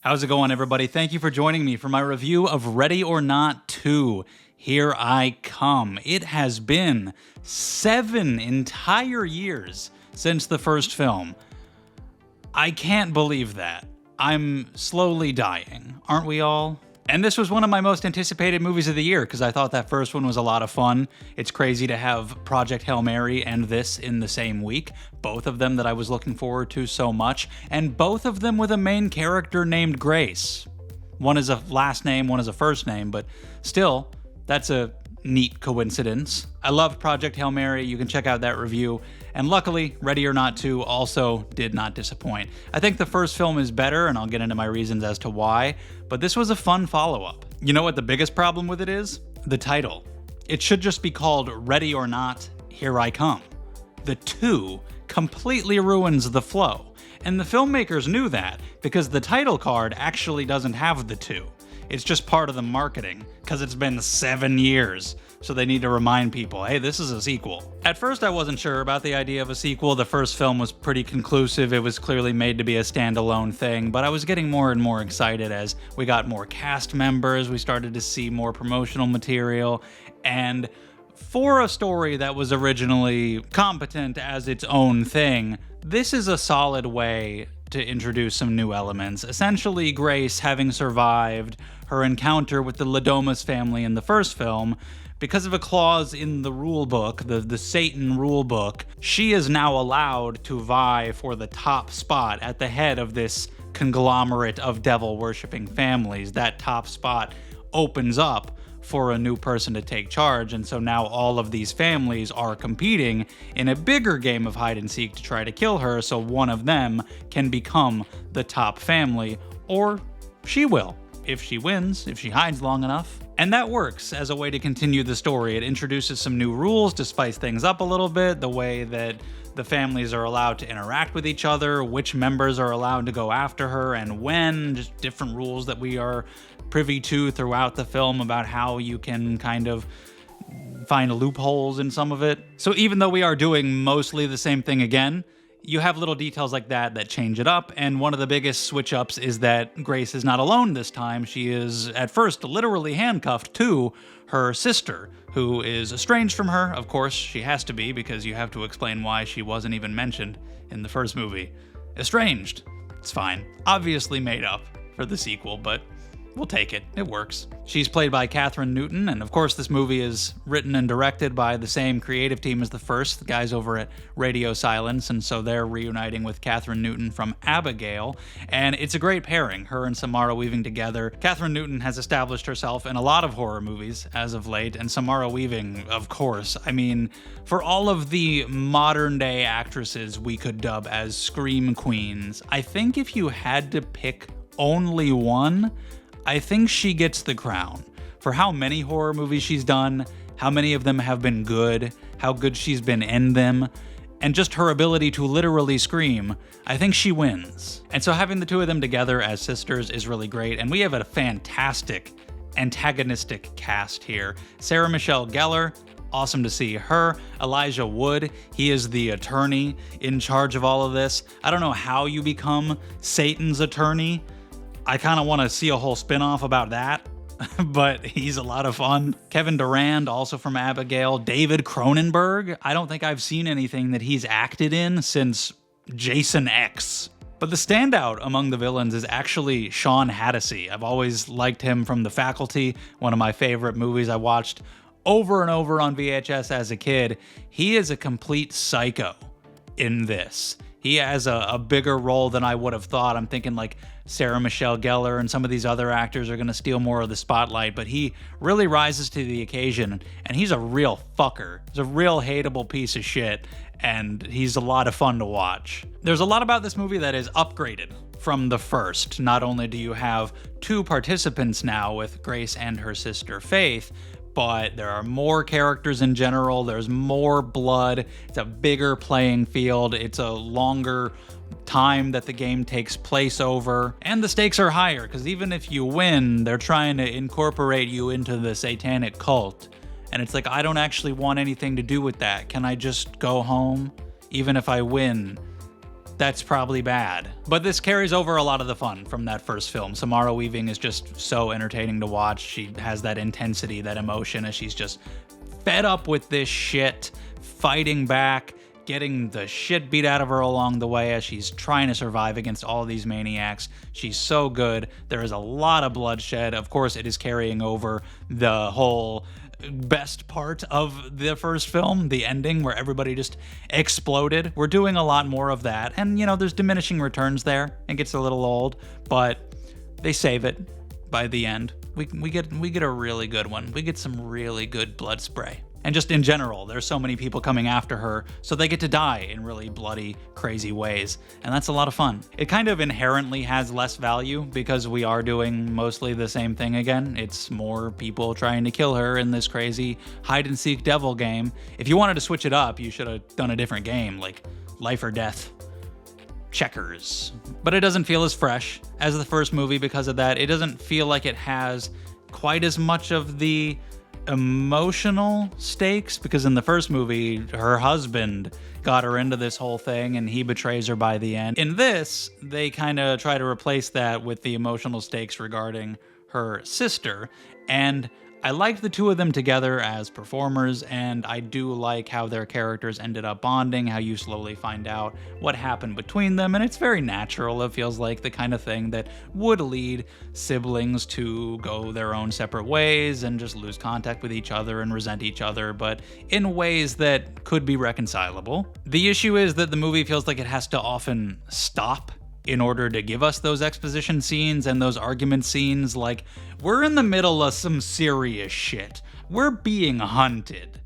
How's it going, everybody? Thank you for joining me for my review of Ready or Not 2. Here I come. It has been 7 entire years since the first film. I can't believe that. I'm slowly dying. Aren't we all? And this was one of my most anticipated movies of the year because I thought that first one was a lot of fun. It's crazy to have Project Hail Mary and this in the same week, both of them that I was looking forward to so much, and both of them with a main character named Grace. One is a last name, one is a first name, but still, that's a neat coincidence. I loved Project Hail Mary. You can check out that review. And luckily, Ready or Not 2 also did not disappoint. I think the first film is better, and I'll get into my reasons as to why, but this was a fun follow-up. You know what the biggest problem with it is? The title. It should just be called Ready or Not, Here I Come. The 2 completely ruins the flow, and the filmmakers knew that because the title card actually doesn't have the 2. It's just part of the marketing, because it's been 7 years, so they need to remind people, hey, this is a sequel. At first, I wasn't sure about the idea of a sequel. The first film was pretty conclusive. It was clearly made to be a standalone thing, but I was getting more and more excited as we got more cast members, we started to see more promotional material, and for a story that was originally competent as its own thing, this is a solid way to introduce some new elements. Essentially, Grace, having survived her encounter with the Ladomas family in the first film, because of a clause in the rule book, the Satan rule book, she is now allowed to vie for the top spot at the head of this conglomerate of devil-worshipping families. That top spot opens up for a new person to take charge, and so now all of these families are competing in a bigger game of hide and seek to try to kill her, so one of them can become the top family, or she will, if she wins, if she hides long enough. And that works as a way to continue the story. It introduces some new rules to spice things up a little bit, the way that the families are allowed to interact with each other, which members are allowed to go after her, and when, just different rules that we are privy to throughout the film about how you can kind of find loopholes in some of it. So even though we are doing mostly the same thing again, you have little details like that change it up, and one of the biggest switch-ups is that Grace is not alone this time. She is, at first, literally handcuffed to her sister, who is estranged from her. Of course, she has to be, because you have to explain why she wasn't even mentioned in the first movie. Estranged. It's fine. Obviously made up for the sequel, but we'll take it. It works. She's played by Catherine Newton, and of course this movie is written and directed by the same creative team as the first, the guys over at Radio Silence, and so they're reuniting with Catherine Newton from Abigail, and it's a great pairing, her and Samara Weaving together. Catherine Newton has established herself in a lot of horror movies as of late, and Samara Weaving, of course. I mean, for all of the modern-day actresses we could dub as scream queens, I think if you had to pick only one, I think she gets the crown. For how many horror movies she's done, how many of them have been good, how good she's been in them, and just her ability to literally scream, I think she wins. And so having the two of them together as sisters is really great, and we have a fantastic antagonistic cast here. Sarah Michelle Gellar, awesome to see her. Elijah Wood, he is the attorney in charge of all of this. I don't know how you become Satan's attorney. I kind of want to see a whole spin-off about that, but he's a lot of fun. Kevin Durand, also from Abigail. David Cronenberg. I don't think I've seen anything that he's acted in since Jason X. But the standout among the villains is actually Sean Hattasey. I've always liked him from The Faculty, one of my favorite movies I watched over and over on VHS as a kid. He is a complete psycho in this. He has a bigger role than I would have thought. I'm thinking like Sarah Michelle Gellar and some of these other actors are going to steal more of the spotlight, but he really rises to the occasion, and he's a real fucker. He's a real hateable piece of shit, and he's a lot of fun to watch. There's a lot about this movie that is upgraded from the first. Not only do you have 2 participants now with Grace and her sister Faith, but there are more characters in general, there's more blood, it's a bigger playing field, it's a longer time that the game takes place over, and the stakes are higher, because even if you win, they're trying to incorporate you into the satanic cult, and it's like, I don't actually want anything to do with that. Can I just go home? Even if I win, that's probably bad. But this carries over a lot of the fun from that first film. Samara Weaving is just so entertaining to watch. She has that intensity, that emotion, as she's just fed up with this shit, fighting back, getting the shit beat out of her along the way as she's trying to survive against all these maniacs. She's so good. There is a lot of bloodshed. Of course, it is carrying over the whole best part of the first film, the ending where everybody just exploded. We're doing a lot more of that. And, you know, there's diminishing returns there. It gets a little old, but they save it by the end. We get a really good one. We get some really good blood spray. And just in general, there's so many people coming after her, so they get to die in really bloody, crazy ways. And that's a lot of fun. It kind of inherently has less value because we are doing mostly the same thing again. It's more people trying to kill her in this crazy hide-and-seek devil game. If you wanted to switch it up, you should have done a different game, like Life or Death, Checkers. But it doesn't feel as fresh as the first movie because of that. It doesn't feel like it has quite as much of the emotional stakes, because in the first movie, her husband got her into this whole thing and he betrays her by the end. In this, they kind of try to replace that with the emotional stakes regarding her sister, and I liked the two of them together as performers, and I do like how their characters ended up bonding, how you slowly find out what happened between them, and it's very natural. It feels like the kind of thing that would lead siblings to go their own separate ways and just lose contact with each other and resent each other, but in ways that could be reconcilable. The issue is that the movie feels like it has to often stop in order to give us those exposition scenes and those argument scenes. Like, we're in the middle of some serious shit. We're being hunted.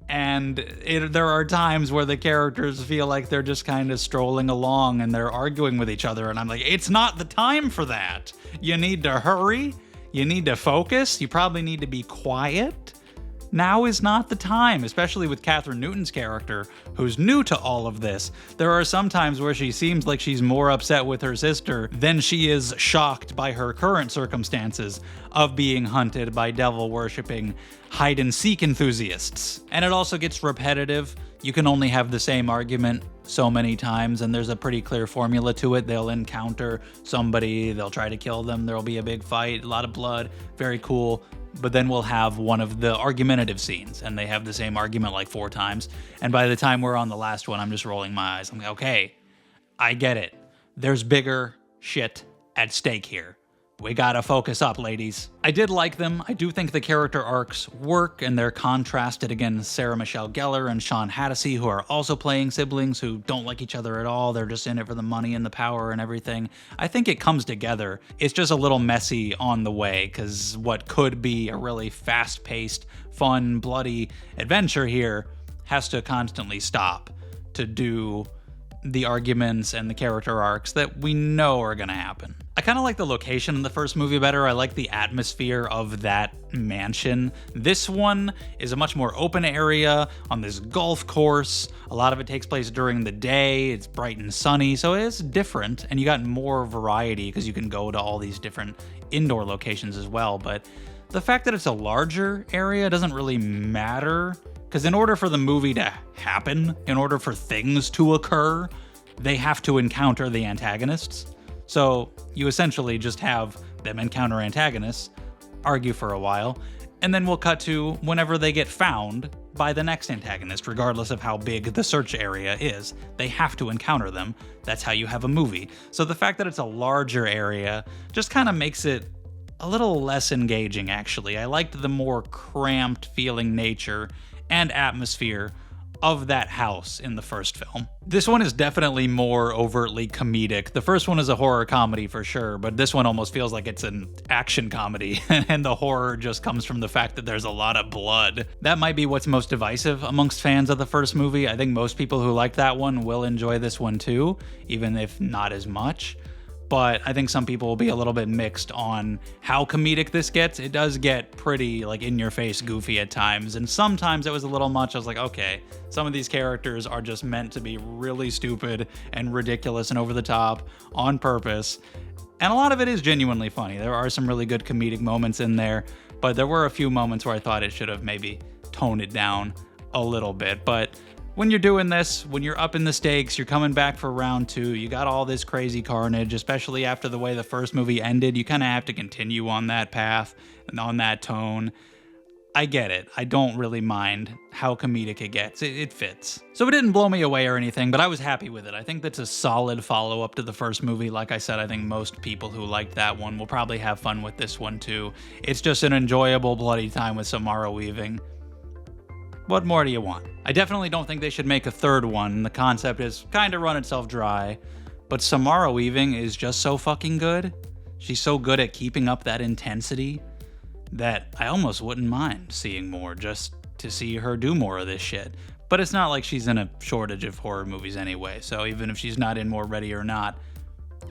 And there are times where the characters feel like they're just kind of strolling along and they're arguing with each other. And I'm like, it's not the time for that. You need to hurry. You need to focus. You probably need to be quiet. Now is not the time, especially with Catherine Newton's character, who's new to all of this. There are some times where she seems like she's more upset with her sister than she is shocked by her current circumstances of being hunted by devil-worshipping hide-and-seek enthusiasts. And it also gets repetitive. You can only have the same argument so many times, and there's a pretty clear formula to it. They'll encounter somebody, they'll try to kill them, there'll be a big fight, a lot of blood, very cool. But then we'll have one of the argumentative scenes, and they have the same argument like 4 times. And by the time we're on the last one, I'm just rolling my eyes. I'm like, okay, I get it. There's bigger shit at stake here. We gotta focus up, ladies. I did like them. I do think the character arcs work, and they're contrasted against Sarah Michelle Gellar and Sean Hattasey, who are also playing siblings who don't like each other at all. They're just in it for the money and the power and everything. I think it comes together. It's just a little messy on the way, because what could be a really fast-paced, fun, bloody adventure here has to constantly stop to do the arguments and the character arcs that we know are gonna happen. I kind of like the location in the first movie better. I like the atmosphere of that mansion. This one is a much more open area on this golf course. A lot of it takes place during the day. It's bright and sunny, so it's different, and you got more variety because you can go to all these different indoor locations as well. But the fact that it's a larger area doesn't really matter, because in order for the movie to happen, in order for things to occur, they have to encounter the antagonists. So you essentially just have them encounter antagonists, argue for a while, and then we'll cut to whenever they get found by the next antagonist, regardless of how big the search area is. They have to encounter them. That's how you have a movie. So the fact that it's a larger area just kind of makes it a little less engaging, actually. I liked the more cramped feeling nature and atmosphere of that house in the first film. This one is definitely more overtly comedic. The first one is a horror comedy for sure, but this one almost feels like it's an action comedy, and the horror just comes from the fact that there's a lot of blood. That might be what's most divisive amongst fans of the first movie. I think most people who like that one will enjoy this one too, even if not as much. But I think some people will be a little bit mixed on how comedic this gets. It does get pretty like in-your-face goofy at times, and sometimes it was a little much. I was like, okay, some of these characters are just meant to be really stupid and ridiculous and over the top on purpose. And a lot of it is genuinely funny. There are some really good comedic moments in there, but there were a few moments where I thought it should have maybe toned it down a little bit. But When you're doing this, when you're up in the stakes, you're coming back for round 2, you got all this crazy carnage, especially after the way the first movie ended, you kind of have to continue on that path and on that tone. I get it. I don't really mind how comedic it gets. It fits. So it didn't blow me away or anything, but I was happy with it. I think that's a solid follow-up to the first movie. Like I said, I think most people who liked that one will probably have fun with this one too. It's just an enjoyable bloody time with Samara Weaving. What more do you want? I definitely don't think they should make a third one. The concept has kind of run itself dry, but Samara Weaving is just so fucking good. She's so good at keeping up that intensity that I almost wouldn't mind seeing more just to see her do more of this shit. But it's not like she's in a shortage of horror movies anyway, so even if she's not in more Ready or Not,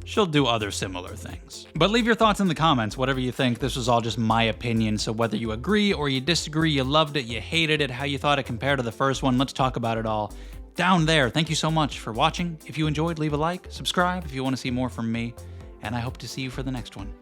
she'll do other similar things. But leave your thoughts in the comments, whatever you think. This was all just my opinion, so whether you agree or you disagree, you loved it, you hated it, how you thought it compared to the first one, let's talk about it all down there. Thank you so much for watching. If you enjoyed, leave a like, subscribe if you want to see more from me, and I hope to see you for the next one.